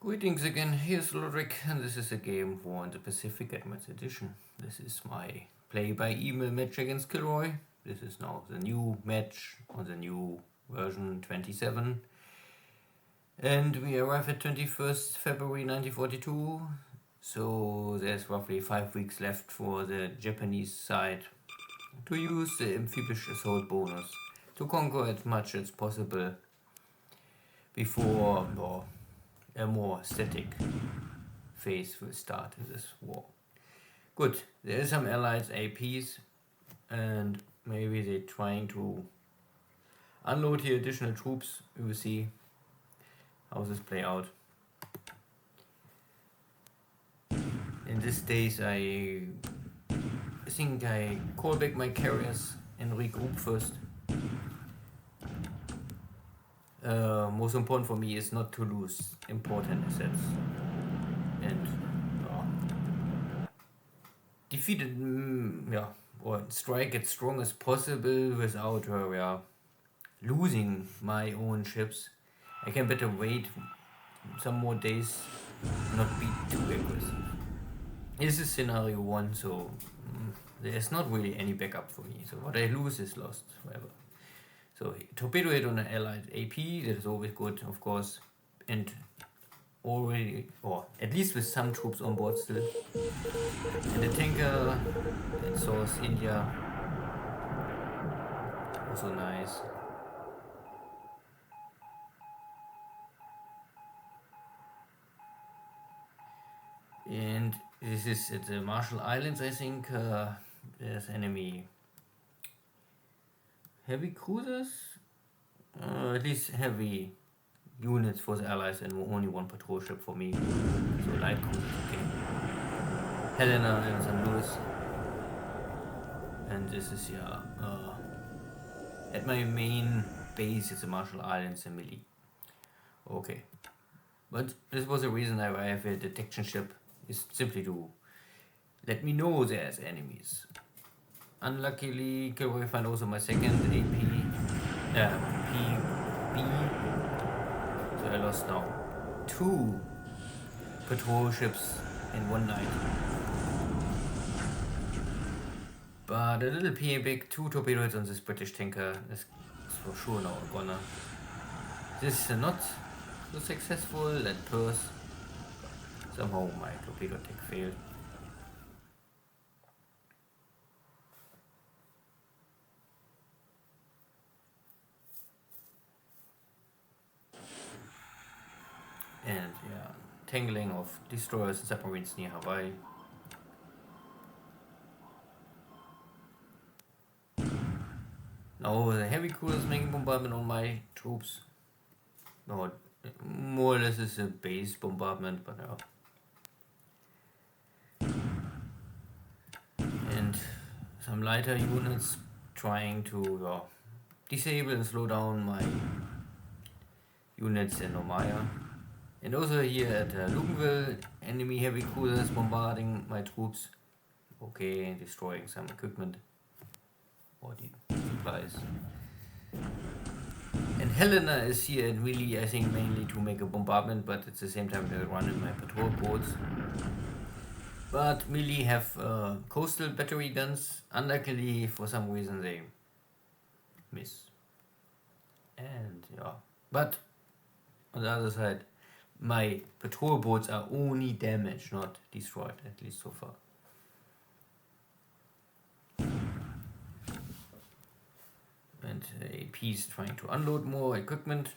Greetings again, here's Lodric, and this is a game for the Pacific Advanced Edition. This is my play-by-email match against KilRoy. This is now the new match on the new version 27. And we arrive at 21st February 1942, so there's roughly 5 weeks left for the Japanese side to use the amphibious assault bonus to conquer as much as possible before a more static phase will start in this war. Good, there is some allied APs and maybe they're trying to unload here additional troops. We will see how this play out. In these days I think I call back my carriers and regroup first. Most important for me is not to lose important assets and defeat it, or strike as strong as possible without losing my own ships. I can better wait some more days, not be too aggressive. This is scenario 1, so there's not really any backup for me, so what I lose is lost forever. So torpedo hit on an allied AP, that is always good, of course, and already, or at least with some troops on board still. And the tanker in South India, also nice. And this is at the Marshall Islands, I think. There's enemy heavy cruisers, at least heavy units for the allies and only one patrol ship for me. So light cruisers, okay. Helena and St. Louis. And this is at my main base, it's the Marshall Islands and Millie. Okay. But this was the reason I have a detection ship, is simply to let me know there's enemies. Unluckily, KilRoy found also my second AP, PB, so I lost now 2 patrol ships in one night. But a little big 2 torpedo hits on this British tanker is for sure now a goner. This is not so successful at Perth. Somehow my torpedo attack failed. And tangling of destroyers and submarines near Hawaii. Now the heavy cruisers making bombardment on my troops. No, more or less is a base bombardment, but and some lighter units trying to disable and slow down my units in Omaya. And also here at Luganville, enemy heavy cruisers bombarding my troops. Okay, destroying some equipment or the supplies. And Helena is here and really, I think, mainly to make a bombardment, but at the same time they're running my patrol boats. But Millie have coastal battery guns. Unluckily, for some reason they miss. And but on the other side, my patrol boats are only damaged, not destroyed, at least so far. And AP is trying to unload more equipment.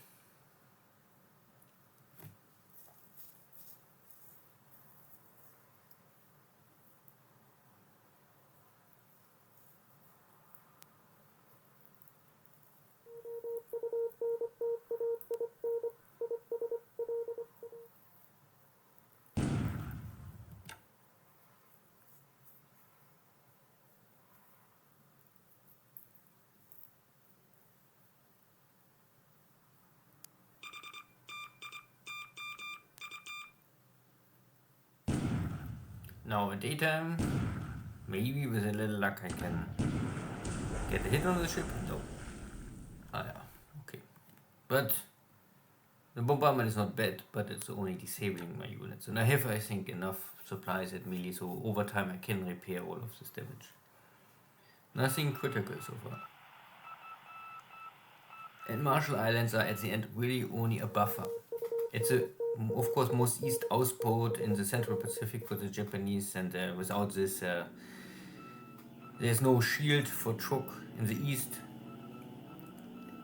Now at daytime, maybe with a little luck I can get a hit on the ship. No. Okay. But The bombardment is not bad, but it's only disabling my units. And I have, I think, enough supplies at melee, so over time I can repair all of this damage. Nothing critical so far. And Marshall Islands are at the end really only a buffer. It's a, of course, most east outpost in the Central Pacific for the Japanese, and without this, there's no shield for Truk in the east.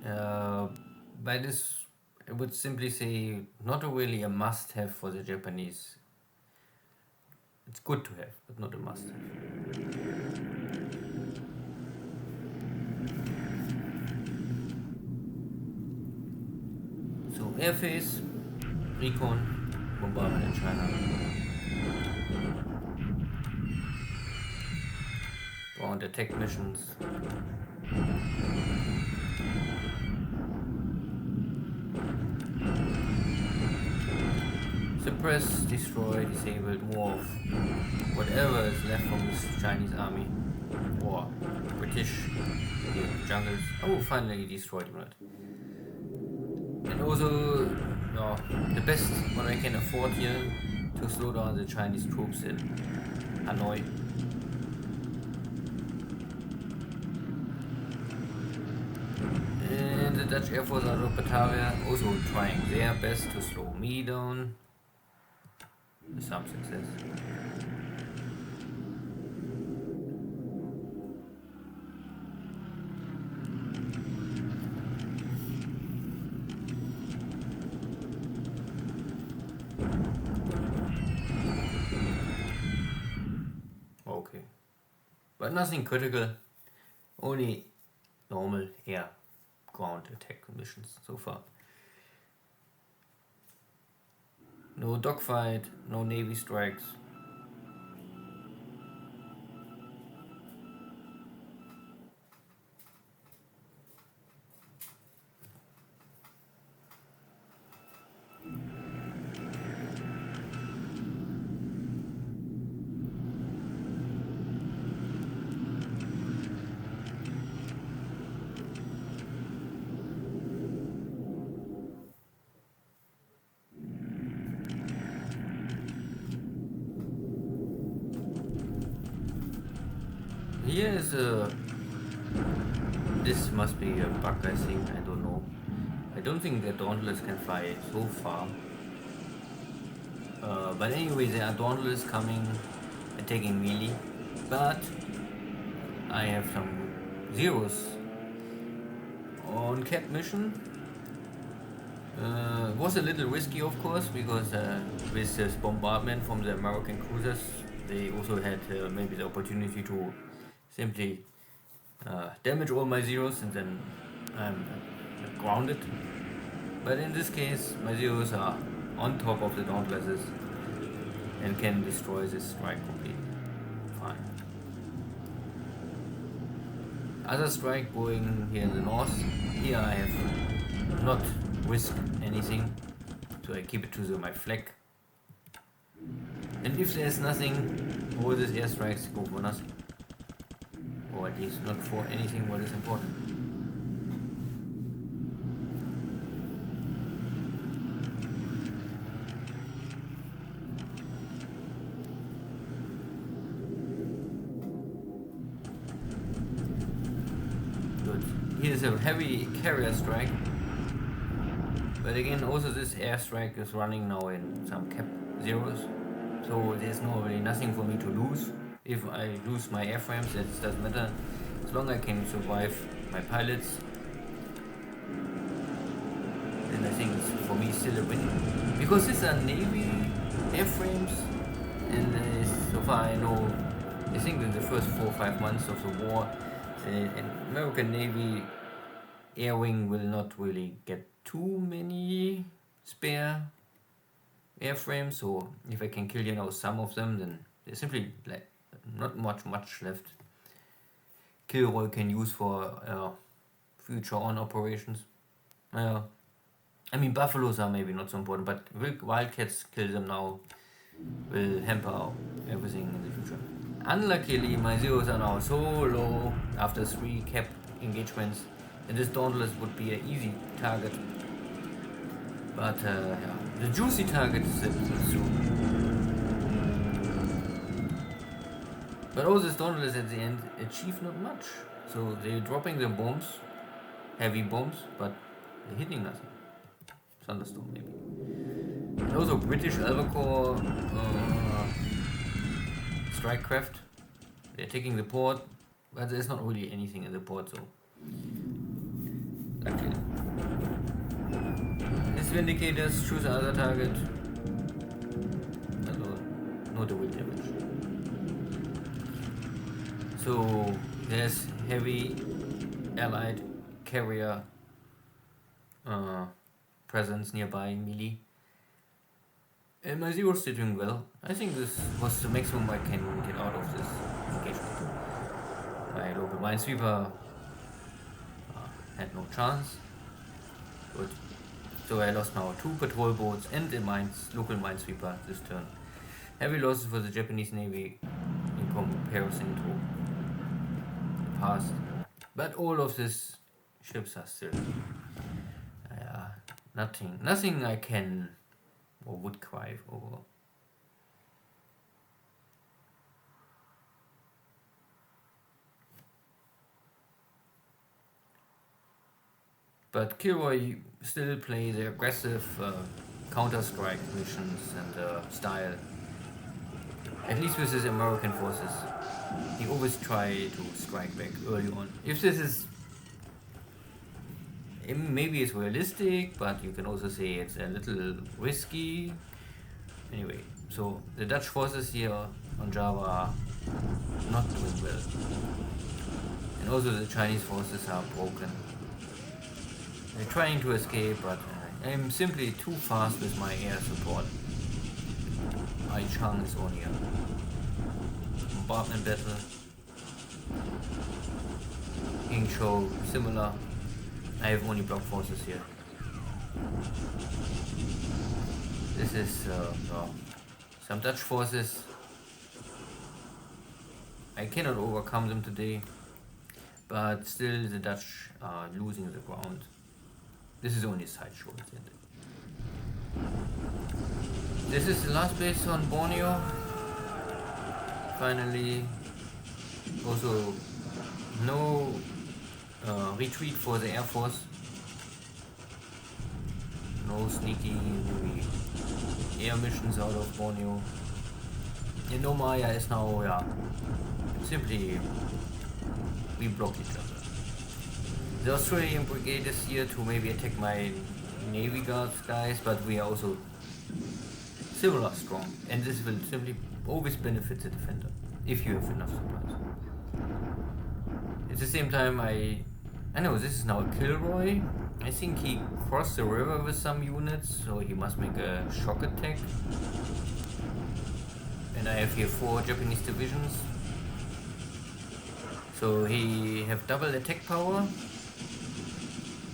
By this, I would simply say not really a must-have for the Japanese. It's good to have, but not a must-have. So airface, recon, bombardment in China. Ground attack missions. Suppress, destroy, disable, more of whatever is left from this Chinese army or British jungles. Oh, finally destroyed unit. And also, the best what I can afford here to slow down the Chinese troops in Hanoi. And the Dutch Air Force out of Batavia also trying their best to slow me down. With some success. Okay. But nothing critical. Only normal air ground attack missions so far. No dogfight, no navy strikes. Here is a... This must be a bug, I think, I don't know. I don't think the Dauntless can fly so far. But anyway, there are Dauntless coming, attacking melee. But I have some zeros on cap mission. Was a little risky, of course, because with this bombardment from the American cruisers, they also had maybe the opportunity to simply damage all my zeros, and then I'm grounded. But in this case, my zeros are on top of the Dauntlesses and can destroy this strike completely. Fine. Other strike going here in the north. Here I have not risked anything, so I keep it to my flag. And if there's nothing, all these airstrikes go for nothing. Or at least not for anything what is important. Good. Here's a heavy carrier strike. But again, also this airstrike is running now in some cap zeros. So there's really nothing for me to lose. If I lose my airframes, that doesn't matter. As long as I can survive my pilots, then I think it's for me still a win. Because these are Navy airframes, and so far I know, I think in the first 4 or 5 months of the war, an American Navy air wing will not really get too many spare airframes. So if I can kill some of them, then there's simply like not much left. KilRoy can use for future on operations. I mean, buffaloes are maybe not so important, but wildcats, kill them now, will hamper everything in the future. Unluckily, my zeros are now so low after 3 cap engagements, and this Dauntless would be an easy target. But yeah, the juicy target is soon. But all these tunnels at the end achieve not much. So they're dropping their bombs, heavy bombs, but they're hitting nothing. Thunderstorm maybe. And also British Albacore strike craft. They're taking the port, but there's not really anything in the port, so luckily. His Vindicators choose another target. No double damage. So there's heavy allied carrier presence nearby melee. And my zeros are doing well. I think this was the maximum I can get out of this engagement. My local minesweeper had no chance. Good. So I lost now 2 patrol boats and a local minesweeper this turn. Heavy losses for the Japanese Navy in comparison to the past. But all of these ships are still nothing I can or would cry over. But KilRoy still play the aggressive counter-strike missions and style. At least with his American forces. He always try to strike back early on. If this is... maybe it's realistic, but you can also say it's a little risky. Anyway, so the Dutch forces here on Java are not doing well. And also the Chinese forces are broken. They're trying to escape, but I'm simply too fast with my air support. Ai Chang is on here. Bombardment battle. King Shou, similar. I have only block forces here. This is some Dutch forces. I cannot overcome them today, but still the Dutch are losing the ground. This is only a sideshow at the end. This is the last base on Borneo. Finally, also no retreat for the Air Force. No sneaky air missions out of Borneo. And Omaya is now, simply we block each other. The Australian brigade is here to maybe attack my Navy Guards guys, but we are also similar strong, and this will simply always benefit the defender if you have enough supplies. At the same time, I know this is now a KilRoy. I think he crossed the river with some units, so he must make a shock attack. And I have here 4 Japanese divisions. So he have double attack power.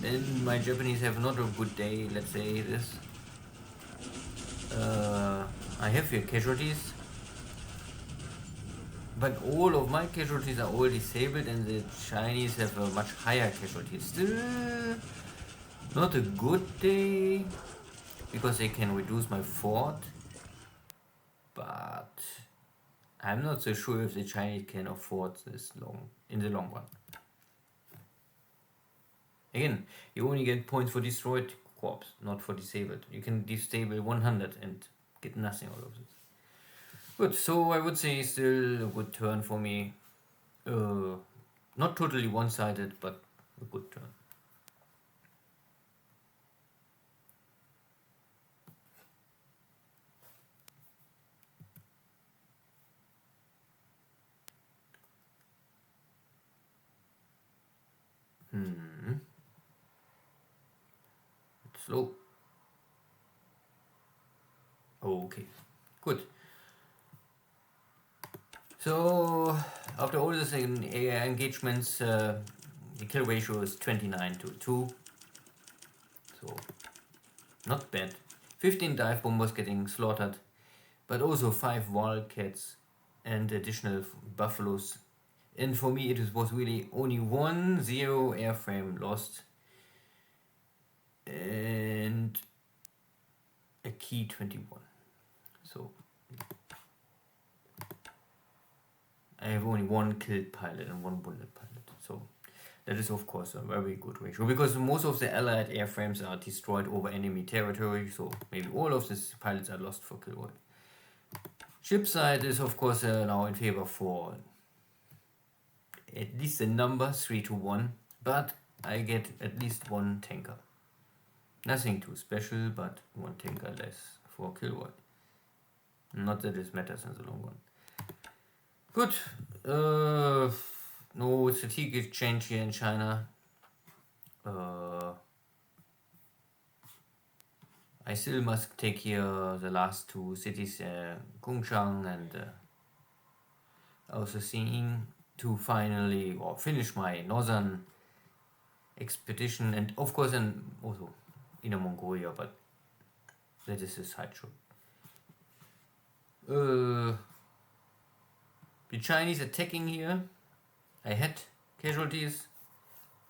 Then my Japanese have not a good day, let's say this. I have here casualties. But all of my casualties are all disabled and the Chinese have a much higher casualty. Still not a good day because they can reduce my fort. But I'm not so sure if the Chinese can afford this in the long run. Again, you only get points for destroyed corps, not for disabled. You can disable 100 and get nothing out of this. Good, so I would say still a good turn for me. Not totally one-sided, but a good turn. It's slow. Okay, good. So after all these engagements, the kill ratio is 29 to 2. So not bad. 15 dive bombers getting slaughtered, but also 5 wildcats and additional buffaloes. And for me it was really only 1-0 airframe lost. And T-21. So I have only one killed pilot and one wounded pilot. So that is of course a very good ratio, because most of the allied airframes are destroyed over enemy territory, so maybe all of these pilots are lost for KilRoy. Ship side is of course now in favor for at least the number 3-1, but I get at least one tanker. Nothing too special, but one tanker less for KilRoy. Not that it matters in the long run. Good. No strategic change here in China. I still must take here the last two cities, Gongchang and also Xining, to finally or finish my northern expedition, and of course and also Inner Mongolia, but that is a sideshow. The Chinese attacking here, I had casualties,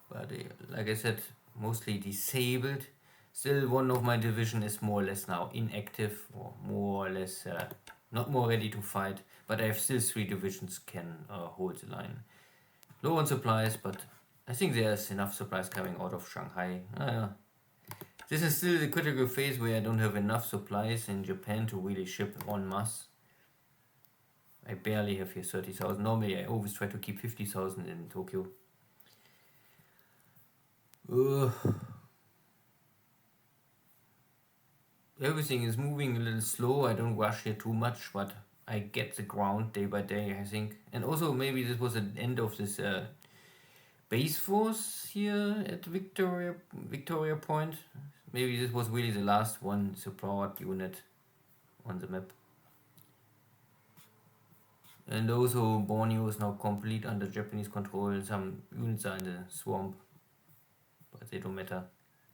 but like I said, mostly disabled. Still, one of my division is more or less now inactive, or more or less not more ready to fight, but I have still 3 divisions can hold the line. Low on supplies, but I think there's enough supplies coming out of Shanghai. This is still the critical phase where I don't have enough supplies in Japan to really ship en masse. I barely have here 30,000. Normally I always try to keep 50,000 in Tokyo. Everything is moving a little slow. I don't rush here too much, but I get the ground day by day, I think. And also maybe this was the end of this base force here at Victoria Point. Maybe this was really the last one support unit on the map. And also Borneo is now complete under Japanese control. Some units are in the swamp, but they don't matter.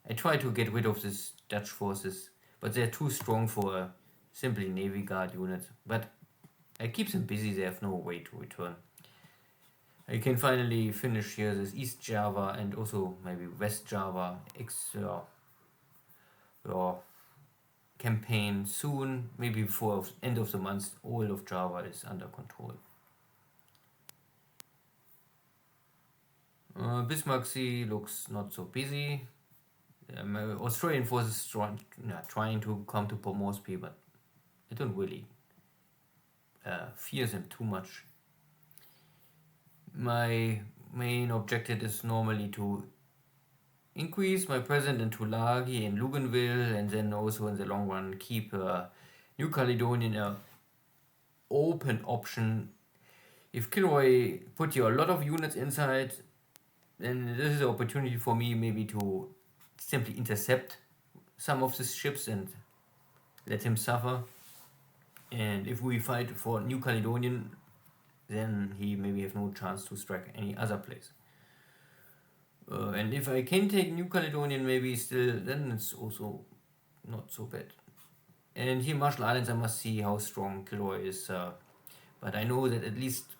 I try to get rid of these Dutch forces, but they're too strong for a simply Navy Guard unit. But I keep them busy, they have no way to return. I can finally finish here this East Java and also maybe West Java campaign soon. Maybe before end of the month all of Java is under control. Bismarck Sea looks not so busy. Australian forces trying to come to Port Moresby, but I don't really fear them too much. My main objective is normally to increase my presence in Tulagi and Luganville, and then also in the long run keep New Caledonian an open option. If KilRoy put here a lot of units inside, then this is an opportunity for me maybe to simply intercept some of these ships and let him suffer. And if we fight for New Caledonian, then he maybe have no chance to strike any other place. And if I can take New Caledonian maybe still, then it's also not so bad. And here Marshall Islands, I must see how strong KilRoy is. But I know that at least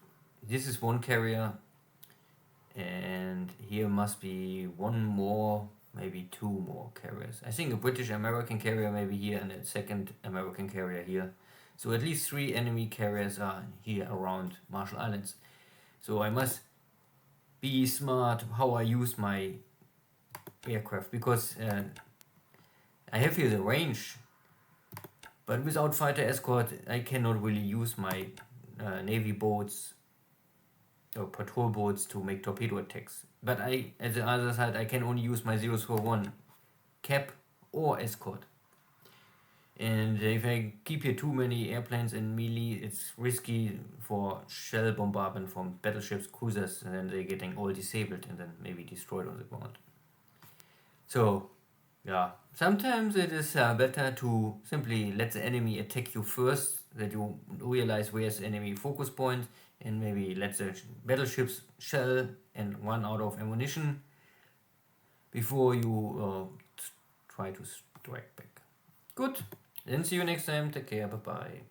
this is one carrier, and here must be one more, maybe 2 more carriers. I think a British American carrier maybe here and a second American carrier here. So at least 3 enemy carriers are here around Marshall Islands. So I must be smart how I use my aircraft, because I have here the range, but without fighter escort I cannot really use my navy boats or patrol boats to make torpedo attacks. But at the other side I can only use my 041 cap or escort. And if I keep here too many airplanes in melee, it's risky for shell bombardment from battleships, cruisers, and then they're getting all disabled and then maybe destroyed on the ground. So, yeah, sometimes it is better to simply let the enemy attack you first, that you realize where's the enemy focus point, and maybe let the battleships shell and run out of ammunition before you try to strike back. Good. Then see you next time. Take care. Bye bye.